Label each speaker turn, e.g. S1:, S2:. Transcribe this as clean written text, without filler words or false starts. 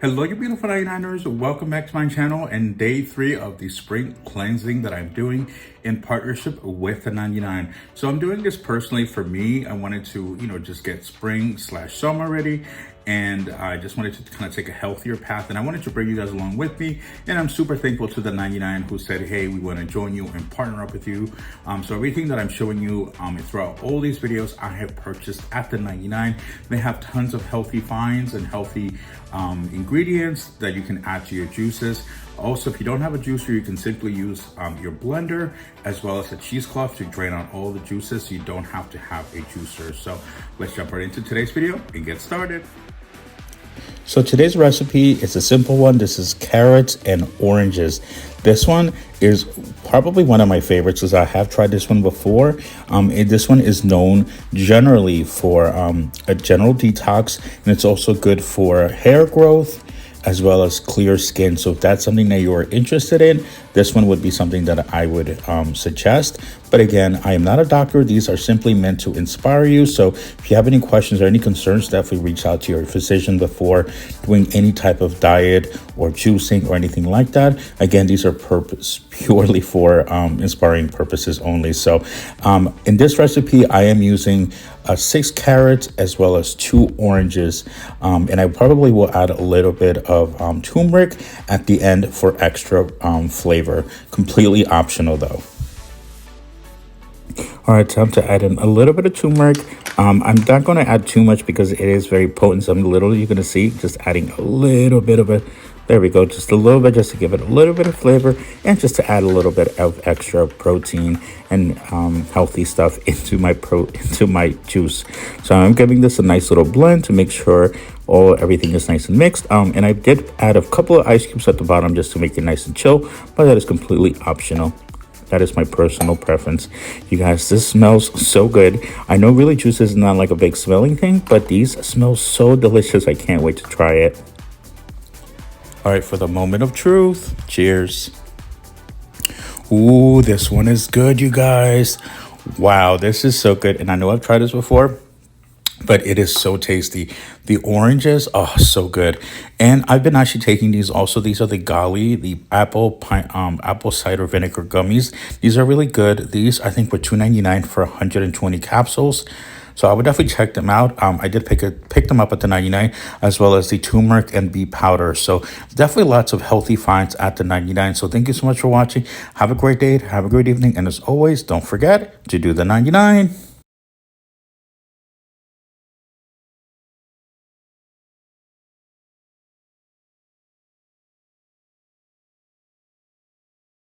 S1: Hello, you beautiful 99ers. Welcome back to my channel and day 3 of the spring cleansing that I'm doing in partnership with the 99. So I'm doing this personally for me. I wanted to, just get spring/summer ready. And I just wanted to kind of take a healthier path. And I wanted to bring you guys along with me. And I'm super thankful to the 99 who said, hey, we want to join you and partner up with you. So everything that I'm showing you throughout all these videos, I have purchased at the 99. They have tons of healthy finds and healthy ingredients that you can add to your juices. Also, if you don't have a juicer, you can simply use your blender as well as a cheesecloth to drain out all the juices so you don't have to have a juicer. So let's jump right into today's video and get started.
S2: So today's recipe is a simple one. This is carrots and oranges. This one is probably one of my favorites because I have tried this one before. This one is known generally for a general detox, and it's also good for hair growth as well as clear skin. So if that's something that you are interested in, this one would be something that I would suggest. But again, I am not a doctor. These are simply meant to inspire you. So if you have any questions or any concerns, definitely reach out to your physician before doing any type of diet or juicing or anything like that. Again, these are purely for inspiring purposes only. So in this recipe, I am using 6 carrots as well as 2 oranges. And I probably will add a little bit of turmeric at the end for extra flavor. Completely optional though. All right, time to add in a little bit of turmeric. I'm not going to add too much because it is very potent. So I'm literally, you're going to see, just adding a little bit of it. There we go, just a little bit, just to give it a little bit of flavor and just to add a little bit of extra protein and healthy stuff into my juice. So I'm giving this a nice little blend to make sure everything is nice and mixed. And I did add a couple of ice cubes at the bottom just to make it nice and chill, but that is completely optional. That is my personal preference. You guys, this smells so good. I know really juice is not like a big smelling thing, but these smell so delicious. I can't wait to try it. All right, for the moment of truth, cheers. Ooh, this one is good, you guys. Wow, this is so good. And I know I've tried this before, but it is so tasty. The oranges, oh, so good. And I've been actually taking these also. These are the Gali, the apple cider vinegar gummies. These are really good. These, I think, were $2.99 for 120 capsules. So I would definitely check them out. I did pick them up at the 99, as well as the turmeric and bee powder. So definitely lots of healthy finds at the 99. So thank you so much for watching. Have a great day. Have a great evening. And as always, don't forget to do the 99.